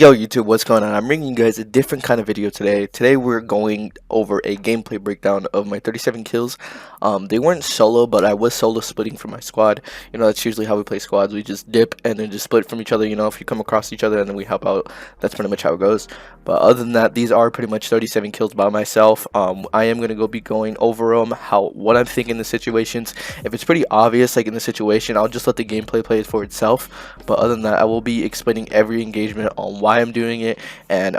Yo YouTube, what's going on? I'm bringing you guys a different kind of video today. Today we're going over a gameplay breakdown of my 37 kills. They weren't solo, but I was solo splitting from my squad. You know, that's usually how we play squads. We just dip and then just split from each other. You know, if you come across each other and then we help out, that's pretty much how it goes. But other than that, these are pretty much 37 kills by myself. I am gonna be going over them, what I'm thinking in the situations. If it's pretty obvious, like in the situation, I'll just let the gameplay play it for itself. But other than that, I will be explaining every engagement on why I'm doing it and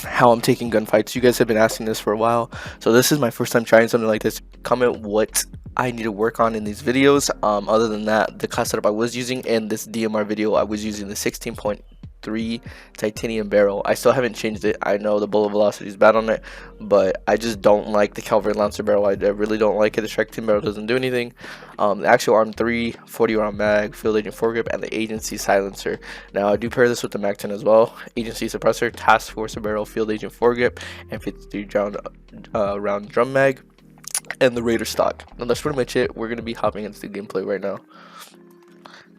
how I'm taking gunfights. You guys have been asking this for a while, so this is my first time trying something like this. Comment what I need to work on in these videos. Other than that, the class setup I was using in this DMR video, I was using the 16.3 titanium barrel. I still haven't changed it. I know the bullet velocity is bad on it, but I just don't like the cavalry lancer barrel. I really don't like it. The Shrek 10 barrel doesn't do anything. The actual arm 3 40 round mag, field agent foregrip, and the agency silencer. Now I do pair this with the mag 10 as well. Agency suppressor, task force barrel, field agent foregrip, and 53 round drum mag, and the raider stock. And that's pretty much it. We're gonna be hopping into the gameplay right now.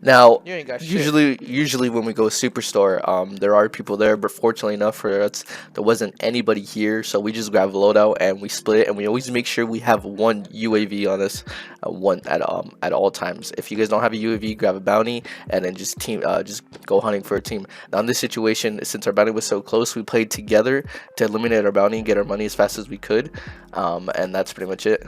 Now, usually when we go superstore, there are people there, but fortunately enough for us, there wasn't anybody here, so we just grab a loadout and we split it, and we always make sure we have one UAV on us, at all times. If you guys don't have a UAV, grab a bounty and then just go hunting for a team. Now in this situation, since our bounty was so close, we played together to eliminate our bounty and get our money as fast as we could, and that's pretty much it.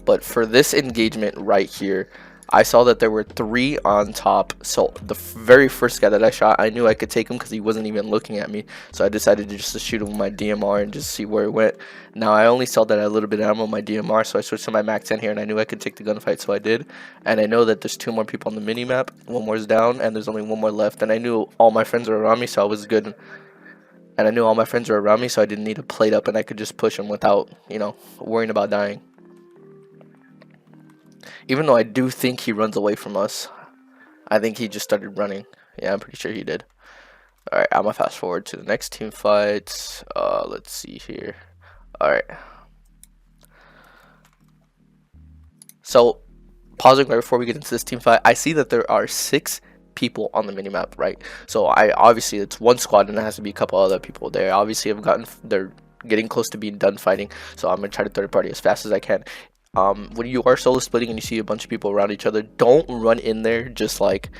But for this engagement right here, I saw that there were 3 on top. So the very first guy that I shot, I knew I could take him because he wasn't even looking at me. So I decided to shoot him with my DMR and just see where it went. Now I only saw that I had a little bit of ammo on my DMR, so I switched to my Mac 10 here, and I knew I could take the gunfight, so I did. And I know that there's 2 more people on the mini map. 1 more is down, and there's only 1 more left. And I knew all my friends were around me, so I was good. And I knew all my friends were around me, so I didn't need to plate up, and I could just push them without, you know, worrying about dying. Even though I do think he runs away from us. I think he just started running. Yeah, I'm pretty sure he did. Alright, I'm gonna fast forward to the next team fight. Let's see here. Alright. So, pausing right before we get into this team fight, I see that there are 6 people on the minimap, right? So, obviously, it's 1 squad and there has to be a couple other people there. Obviously, they're getting close to being done fighting. So, I'm gonna try to third party as fast as I can. When you are solo splitting and you see a bunch of people around each other, don't run in there just like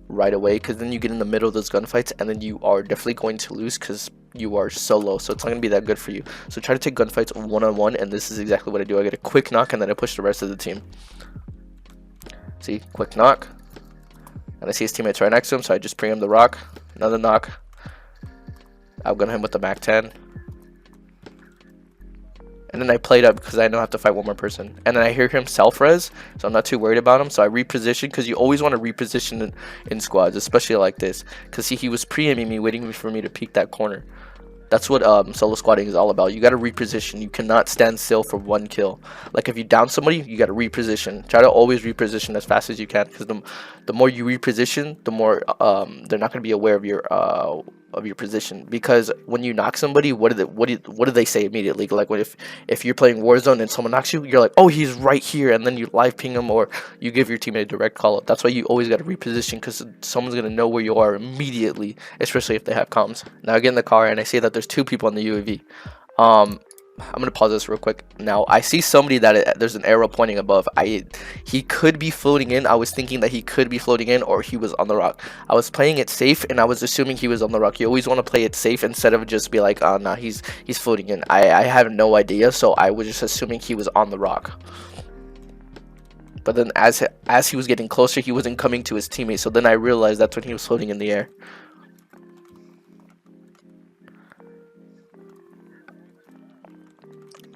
right away, because then you get in the middle of those gunfights and then you are definitely going to lose because you are solo, so it's not going to be that good for you. So try to take gunfights one-on-one, and this is exactly what I do. I get a quick knock and then I push the rest of the team. See, quick knock, and I see his teammates right next to him, so I just bring him the rock. Another knock, I'll gun him with the Mac 10. And then I played up because I know I have to fight 1 more person. And then I hear him self-res, so I'm not too worried about him. So I reposition, because you always want to reposition in squads, especially like this. Because see, he was pre-aiming me, waiting for me to peek that corner. That's what solo squatting is all about. You got to reposition. You cannot stand still for 1 kill. Like if you down somebody, you got to reposition. Try to always reposition as fast as you can, because the more you reposition, the more they're not going to be aware of your position. Because when you knock somebody, what do they say immediately? Like if you're playing Warzone and someone knocks you, you're like, oh, he's right here, and then you live ping him or you give your teammate a direct call up. That's why you always got to reposition, because someone's gonna know where you are immediately, especially if they have comms. Now I get in the car and I see that there's 2 people on the UAV. I'm gonna pause this real quick. Now I see somebody that there's an arrow pointing above. He could be floating in. I was thinking that he could be floating in, or he was on the rock. I was playing it safe and I was assuming he was on the rock. You always want to play it safe instead of just be like, oh nah, he's floating in. I have no idea, so I was just assuming he was on the rock. But then as he was getting closer, he wasn't coming to his teammate, so then I realized that's when he was floating in the air.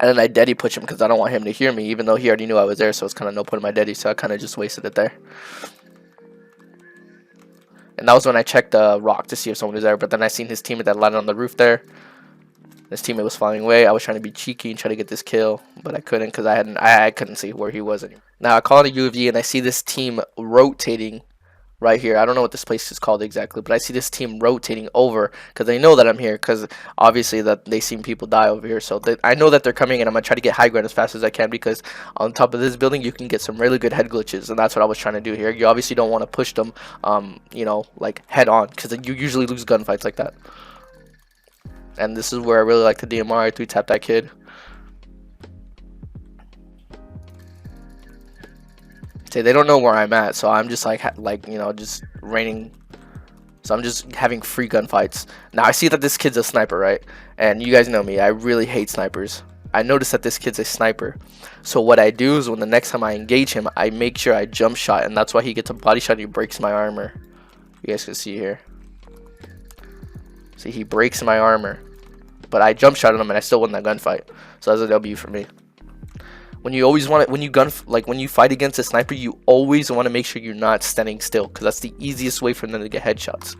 And then I deady push him because I don't want him to hear me, even though he already knew I was there, so it's kind of no point in my deady, so I kind of just wasted it there. And that was when I checked the rock to see if someone was there, but then I seen his teammate that landed on the roof there. His teammate was flying away. I was trying to be cheeky and try to get this kill, but I couldn't because I couldn't see where he was anymore. Now I call it a UAV and I see this team rotating right here. I don't know what this place is called exactly, but I see this team rotating over because they know that I'm here. Because obviously that they seen people die over here, so I know that they're coming, and I'm gonna try to get high ground as fast as I can because on top of this building you can get some really good head glitches, and that's what I was trying to do here. You obviously don't want to push them, you know, like head on, because you usually lose gunfights like that. And this is where I really like the DMR. I 3-tap that kid. See, they don't know where I'm at, so I'm just like you know, just raining. So I'm just having free gunfights. Now I see that this kid's a sniper, right? And you guys know me, I really hate snipers. I noticed that this kid's a sniper. So what I do is when the next time I engage him, I make sure I jump shot, and that's why he gets a body shot and he breaks my armor. You guys can see here. See, he breaks my armor. But I jump shot at him and I still won that gunfight. So that's a W for me. When you always want it, when you fight against a sniper, you always want to make sure you're not standing still, because that's the easiest way for them to get headshots.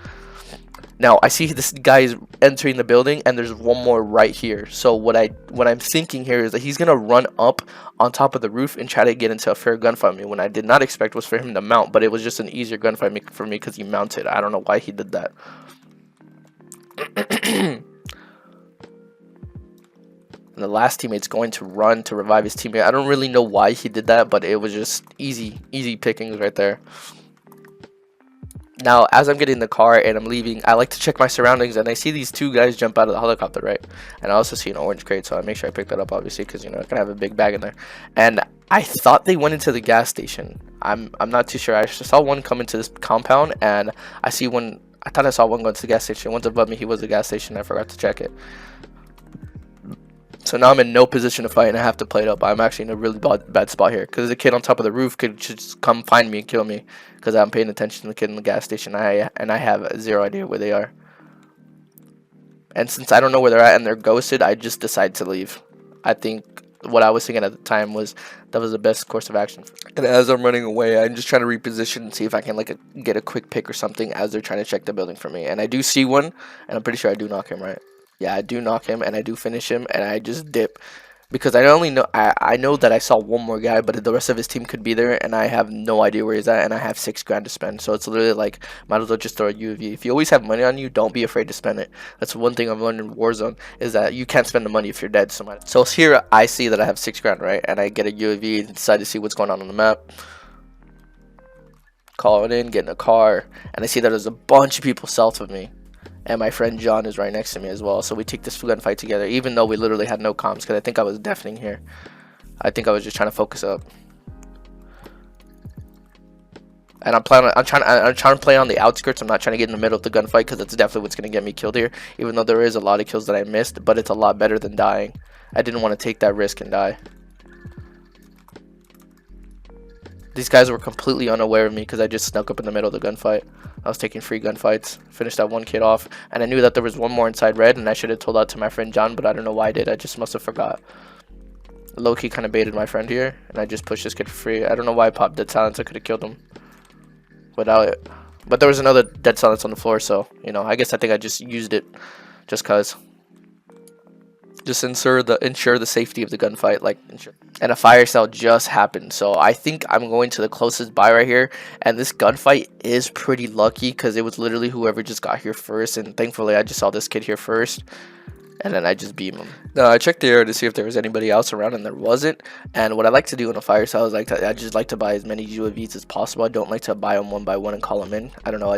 Now I see this guy is entering the building, and there's one more right here. So what I'm thinking here is that he's gonna run up on top of the roof and try to get into a fair gunfight with me. When I did not expect was for him to mount, but it was just an easier gunfight for me because he mounted. I don't know why he did that. And the last teammate's going to run to revive his teammate. I don't really know why he did that, but it was just easy pickings right there. Now, as I'm getting in the car and I'm leaving, I like to check my surroundings, and I see these two guys jump out of the helicopter, right? And I also see an orange crate, so I make sure I pick that up, obviously, because, you know, I can have a big bag in there. And I thought they went into the gas station. I'm not too sure. I saw one come into this compound, and I thought I saw one go into the gas station. One's above me. He was at the gas station. I forgot to check it. So now I'm in no position to fight, and I have to play it up. I'm actually in a really bad spot here, because the kid on top of the roof could just come find me and kill me, because I'm paying attention to the kid in the gas station, and I have zero idea where they are. And since I don't know where they're at and they're ghosted, I just decide to leave. I think what I was thinking at the time was that was the best course of action. And as I'm running away, I'm just trying to reposition and see if I can get a quick pick or something as they're trying to check the building for me. And I do see one, and I'm pretty sure I do knock him, right? Yeah, I do knock him, and I do finish him, and I just dip. Because I know that I saw one more guy, but the rest of his team could be there, and I have no idea where he's at, and I have $6 grand to spend. So it's literally like, might as well just throw a UAV. If you always have money on you, don't be afraid to spend it. That's one thing I've learned in Warzone, is that you can't spend the money if you're dead. So here I see that I have $6 grand, right? And I get a UAV and decide to see what's going on the map. Call it in, get in a car, and I see that there's a bunch of people south of me. And my friend John is right next to me as well. So we take this gunfight together, even though we literally had no comms, because I think I was deafening here. I think I was just trying to focus up. And I'm trying to play on the outskirts. I'm not trying to get in the middle of the gunfight, because that's definitely what's going to get me killed here. Even though there is a lot of kills that I missed, but it's a lot better than dying. I didn't want to take that risk and die. These guys were completely unaware of me because I just snuck up in the middle of the gunfight. I was taking free gunfights, finished that one kid off, and I knew that there was one more inside red, and I should have told that to my friend John, but I don't know why I did. I just must have forgot. Low-key kind of baited my friend here, and I just pushed this kid for free. I don't know why I popped dead silence. I could have killed him without it. But there was another dead silence on the floor, so, you know, I think I just used it just because. Just ensure the safety of the gunfight, and a fire sale just happened. So I think I'm going to the closest buy right here, and this gunfight is pretty lucky because it was literally whoever just got here first, and thankfully I just saw this kid here first. And then I just beam him. Now I checked the area to see if there was anybody else around, and there wasn't. And what I like to do in a fire sale is I just like to buy as many UAVs as possible. I don't like to buy them one by one and call them in. I don't know. I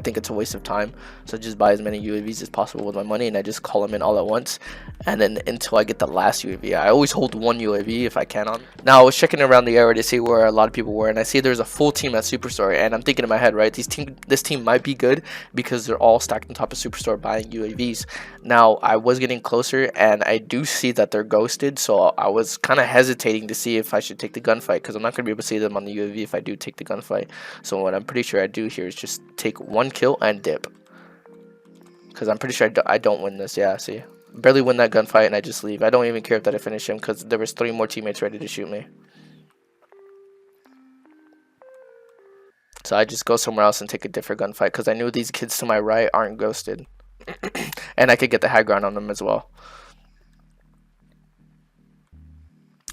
think it's a waste of time. So I just buy as many UAVs as possible with my money, and I just call them in all at once. And then until I get the last UAV, I always hold one UAV if I can on. Now I was checking around the area to see where a lot of people were, and I see there's a full team at Superstore. And I'm thinking in my head, right, this team might be good because they're all stacked on top of Superstore buying UAVs. Now I was getting closer, and I do see that they're ghosted, so I was kind of hesitating to see if I should take the gunfight, because I'm not going to be able to see them on the UAV if I do take the gunfight. So what I'm pretty sure I do here is just take one kill and dip, because I'm pretty sure I don't win this. Yeah, see, barely win that gunfight, and I just leave. I don't even care if that I finish him, because there was 3 more teammates ready to shoot me. So I just go somewhere else and take a different gunfight, because I knew these kids to my right aren't ghosted. And I could get the high ground on them as well.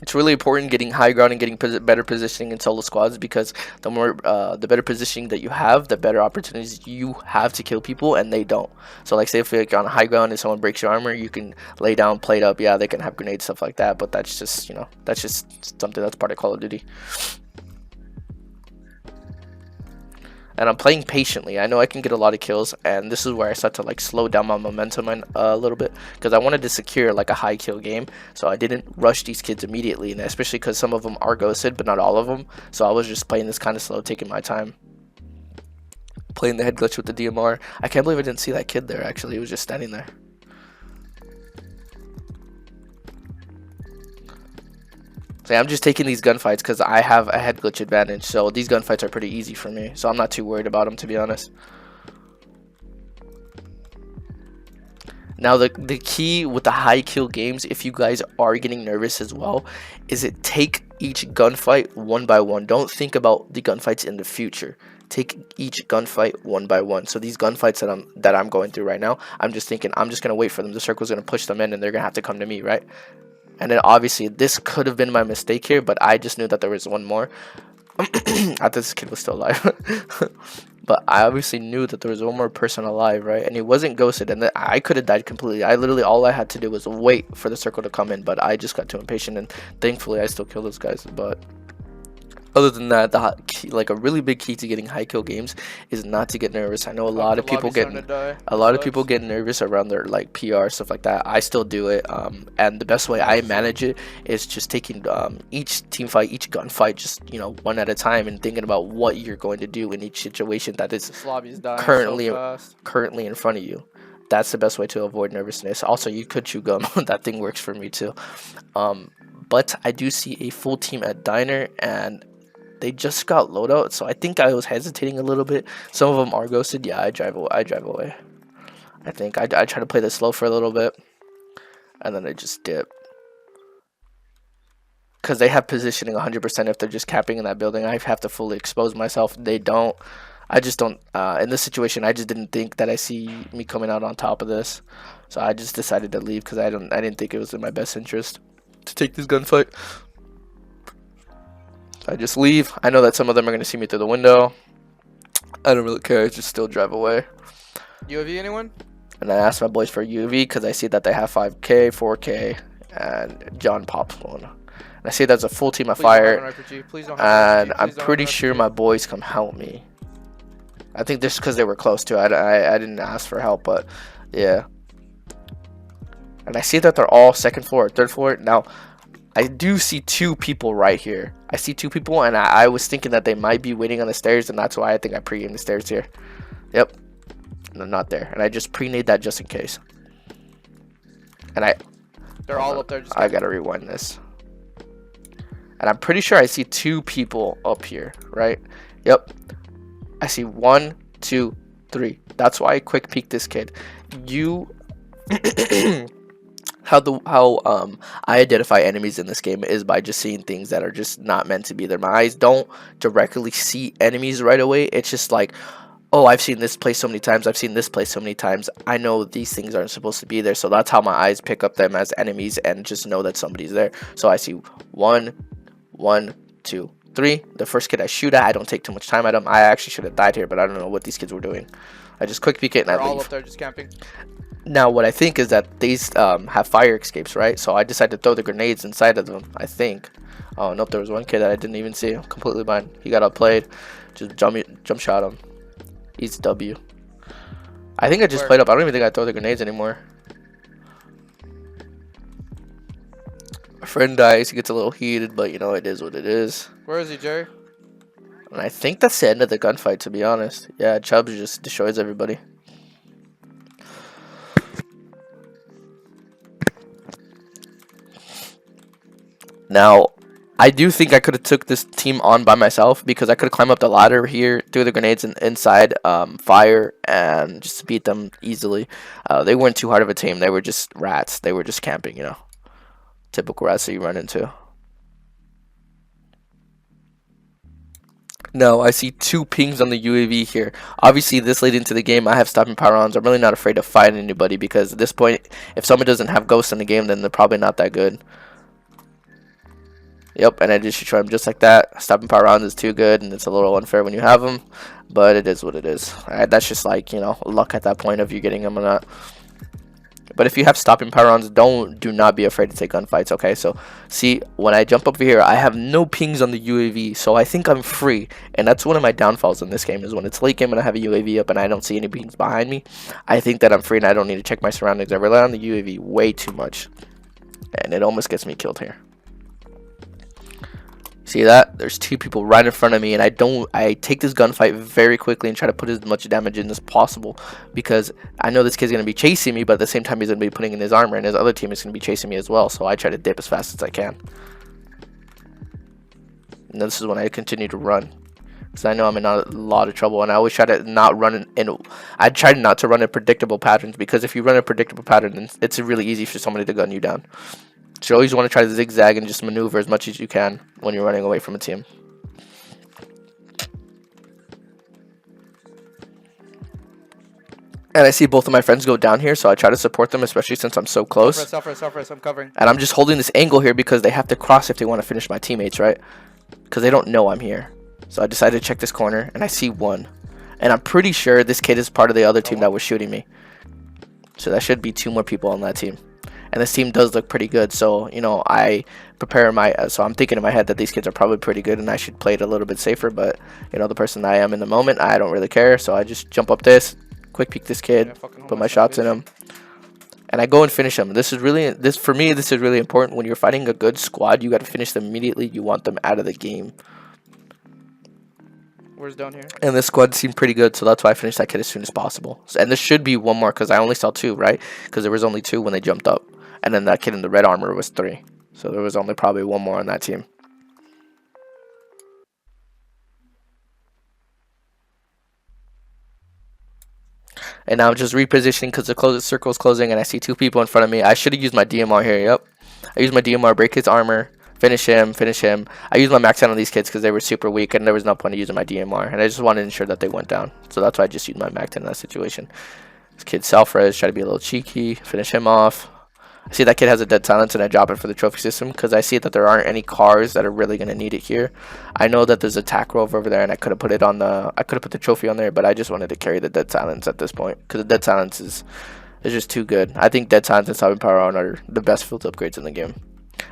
It's really important getting high ground and getting better positioning in solo squads, because the better positioning that you have, the better opportunities you have to kill people, and they don't. So like, say if you're on high ground and someone breaks your armor, you can lay down, plate up. Yeah, they can have grenades, stuff like that, but that's just, that's just something that's part of Call of Duty. And I'm playing patiently. I know I can get a lot of kills, and this is where I start to like slow down my momentum a little bit, because I wanted to secure like a high kill game, so I didn't rush these kids immediately, and especially because some of them are ghosted, but not all of them. So I was just playing this kind of slow, taking my time, playing the head glitch with the DMR. I can't believe I didn't see that kid there. Actually, he was just standing there. So yeah, I'm just taking these gunfights because I have a head glitch advantage, so these gunfights are pretty easy for me, so I'm not too worried about them, to be honest. Now the key with the high kill games, if you guys are getting nervous as well, is it take each gunfight one by one. Don't think about the gunfights in the future. Take each gunfight one by one. So these gunfights that I'm going through right now, I'm just thinking I'm just gonna wait for them. The circle's gonna push them in, and they're gonna have to come to me, right? And then obviously this could have been my mistake here, but I just knew that there was one more. I thought this kid was still alive. But I obviously knew that there was one more person alive, right? And he wasn't ghosted, and I could have died completely. I literally, all I had to do was wait for the circle to come in, but I just got too impatient, and thankfully I still killed those guys. But other than that, like a really big key to getting high kill games is not to get nervous. I know a lot of people get nervous around their like PR, stuff like that. I still do it, and the best way I manage it is just taking each team fight, each gunfight, just one at a time, and thinking about what you're going to do in each situation that is currently in front of you. That's the best way to avoid nervousness. Also, you could chew gum. That thing works for me too. But I do see a full team at Diner, and they just got loadout, so I think I was hesitating a little bit. Some of them are ghosted. Yeah, I drive away. I think I try to play this slow for a little bit, and then I just dip, because they have positioning 100%. If they're just capping in that building, I have to fully expose myself. They don't. I just don't. In this situation, I just didn't think that I see me coming out on top of this, so I just decided to leave, because I didn't think it was in my best interest to take this gunfight. I just leave. I know that some of them are going to see me through the window. I don't really care. I just still drive away. UAV anyone? And I asked my boys for UAV because I see that they have 5K, 4K, and John pops one. And I see there's a full team of fire. And I'm pretty sure my boys come help me. I think this is because they were close to it. I didn't ask for help, but yeah. And I see that they're all second floor or third floor. Now, I do see two people right here. I see two people, and I was thinking that they might be waiting on the stairs, and that's why I think I pre-aimed the stairs here. Yep. And they're not there. And I just pre-nade that just in case. And they're all up there. I gotta rewind this. And I'm pretty sure I see two people up here, right? Yep. I see 1, 2, 3. That's why I quick peeked this kid. How I identify enemies in this game is by just seeing things that are just not meant to be there. My eyes don't directly see enemies right away. It's just like, oh, I've seen this place so many times. I've seen this place so many times. I know these things aren't supposed to be there. So that's how my eyes pick up them as enemies and just know that somebody's there. So I see 1, 2, 3. The first kid I shoot at, I don't take too much time at him. I actually should have died here, but I don't know what these kids were doing. I just quick peek it and I leave. They're all up there just camping. Now, what I think is that these have fire escapes, right? So I decided to throw the grenades inside of them, I think. Oh, nope, there was one kid that I didn't even see. Completely blind. He got outplayed. Just jump shot him. Eats W. I think I just played up. I don't even think I throw the grenades anymore. My friend dies. He gets a little heated, but it is what it is. Where is he, Jerry? And I think that's the end of the gunfight, to be honest. Yeah, Chubbs just destroys everybody. Now, I do think I could have took this team on by myself, because I could have climbed up the ladder here, threw the grenades inside fire, and just beat them easily. They weren't too hard of a team. They were just rats. They were just camping, typical rats that you run into. Now, I see 2 pings on the UAV here. Obviously, this late into the game, I have stopping power rounds. I'm really not afraid to fight anybody, because at this point, if someone doesn't have ghosts in the game, then they're probably not that good. Yep, and I just destroy him just like that. Stopping power rounds is too good, and it's a little unfair when you have them, but it is what it is. That's just like, you know, luck at that point of you getting them or not. But if you have stopping power rounds, do not be afraid to take gunfights, okay? So, see, when I jump over here, I have no pings on the UAV, so I think I'm free. And that's one of my downfalls in this game, is when it's late game and I have a UAV up and I don't see any pings behind me, I think that I'm free and I don't need to check my surroundings. I rely on the UAV way too much, and it almost gets me killed here. See that? There's two people right in front of me, and I take this gunfight very quickly and try to put as much damage in as possible, because I know this kid's going to be chasing me, but at the same time he's going to be putting in his armor, and his other team is going to be chasing me as well, so I try to dip as fast as I can. And this is when I continue to run, because I know I'm in a lot of trouble, and I always try to not run I try not to run in predictable patterns, because if you run a predictable pattern, then it's really easy for somebody to gun you down. So you always want to try to zigzag and just maneuver as much as you can when you're running away from a team. And I see both of my friends go down here, so I try to support them, especially since I'm so close. Self-res, I'm covering. And I'm just holding this angle here because they have to cross if they want to finish my teammates, right? Because they don't know I'm here. So I decided to check this corner, and I see one. And I'm pretty sure this kid is part of the other team that was shooting me. So that should be 2 more people on that team. And this team does look pretty good, so, you know, I prepare so I'm thinking in my head that these kids are probably pretty good and I should play it a little bit safer, but, you know, the person I am in the moment, I don't really care, so I just jump up this, quick peek this kid, put my shots in him, and I go and finish him. For me, this is really important. When you're fighting a good squad, you got to finish them immediately. You want them out of the game. Where's down here? And this squad seemed pretty good, so that's why I finished that kid as soon as possible. And this should be 1 more, because I only saw 2, right? Because there was only 2 when they jumped up. And then that kid in the red armor was 3. So there was only probably 1 more on that team. And now I'm just repositioning because the circle is closing and I see 2 people in front of me. I should have used my DMR here. Yep. I used my DMR, break his armor, finish him. I used my max out on these kids because they were super weak and there was no point in using my DMR. And I just wanted to ensure that they went down. So that's why I just used my max in that situation. This kid self-res, try to be a little cheeky, finish him off. I see that kid has a dead silence and I drop it for the trophy system because I see that there aren't any cars that are really going to need it here. I know that there's a tac rover over there and I could have put the trophy on there, but I just wanted to carry the dead silence at this point because the dead silence is just too good. I think dead silence and stopping power on are the best field upgrades in the game.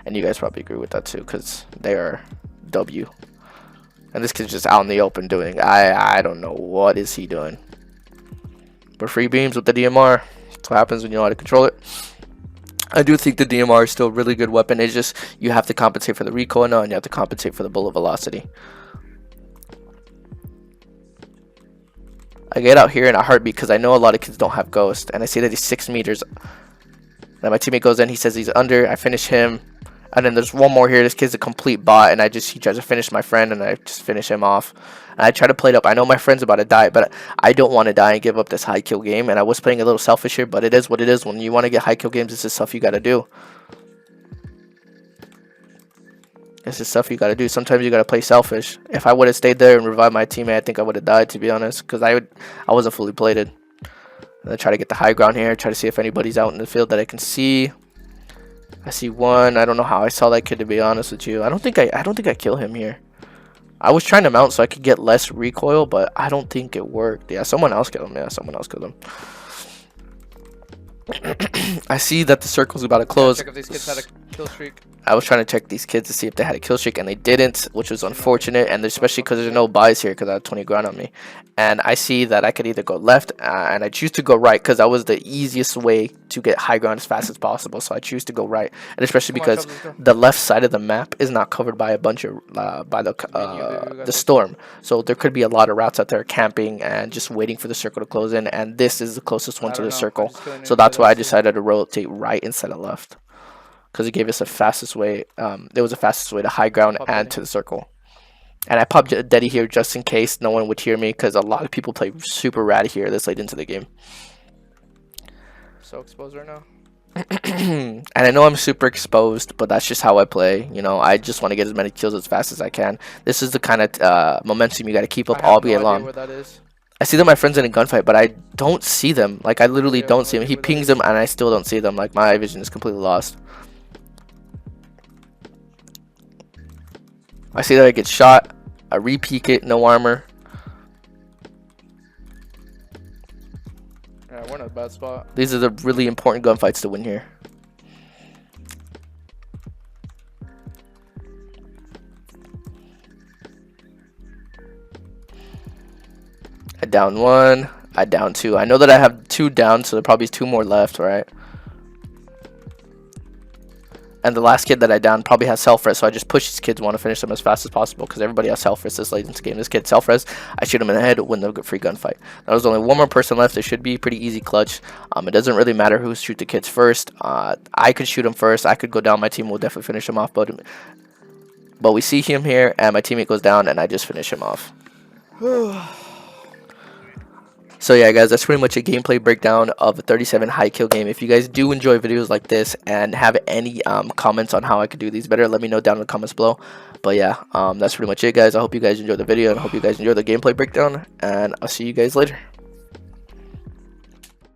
And you guys probably agree with that too because they are W. And this kid's just out in the open doing, I don't know what is he doing. But free beams with the DMR. That's what happens when you know how to control it. I do think the DMR is still a really good weapon. It's just you have to compensate for the recoil now and you have to compensate for the bullet velocity. I get out here in a heartbeat because I know a lot of kids don't have ghost. And I see that he's 6 meters. And my teammate goes in, he says he's under, I finish him. And then there's 1 more here. This kid's a complete bot and he tries to finish my friend and I just finish him off. And I try to play it up. I know my friend's about to die, but I don't want to die and give up this high kill game. And I was playing a little selfish here, but it is what it is. When you want to get high kill games, this is stuff you got to do. This is stuff you got to do. Sometimes you got to play selfish. If I would have stayed there and revived my teammate, I think I would have died, to be honest, because I wasn't fully plated. And I try to get the high ground here, try to see if anybody's out in the field that I can see. I see 1. I don't know how I saw that kid, to be honest with you. I don't think I kill him here. I was trying to mount so I could get less recoil, but I don't think it worked. Yeah, someone else killed him. Yeah, someone else killed him. I see that the circle's about to close. Check if these kids had a kill streak. I was trying to check these kids to see if they had a kill streak, and they didn't, which was unfortunate, and especially because there's no buys here because I had 20 grand on me. And I see that I could either go left, and I choose to go right because that was the easiest way to get high ground as fast as possible, so I choose to go right. And especially because the left side of the map is not covered by a bunch of, by the storm. So there could be a lot of routes out there camping and just waiting for the circle to close in, and this is the closest one to the circle. So that's why I decided to rotate right instead of left. Because it gave us the fastest way. It was the fastest way to high ground and to the circle. And I popped a Deddy here just in case no one would hear me, because a lot of people play super rad here this late into the game. So exposed right now. And I know I'm super exposed, but that's just how I play. You know, I just want to get as many kills as fast as I can. This is the kind of momentum you got to keep up all day long. I see that my friend's in a gunfight, but I don't see them. Like, I literally don't see them. He pings them, and I still don't see them. Like, my vision is completely lost. I see that I get shot. I re-peek it, no armor. Yeah, we're in a bad spot. These are the really important gunfights to win here. I down one. I down two. I know that I have two down, so there probably is two more left, right? And the last kid that I downed probably has self-res, so I just push these kids, want to finish them as fast as possible because everybody has self-res this late into the game. This kid self-res, I shoot him in the head, win the free gunfight. Now there's only one more person left. It should be pretty easy clutch. It doesn't really matter who shoot the kids first. I could shoot him first. I could go down. My team will definitely finish him off, but we see him here, and my teammate goes down, and I just finish him off. So yeah, guys, that's pretty much a gameplay breakdown of a 37 high kill game. If you guys do enjoy videos like this and have any comments on how I could do these better, let me know down in the comments below. But yeah, that's pretty much it, guys. I hope you guys enjoyed the video and I hope you guys enjoyed the gameplay breakdown, and I'll see you guys later.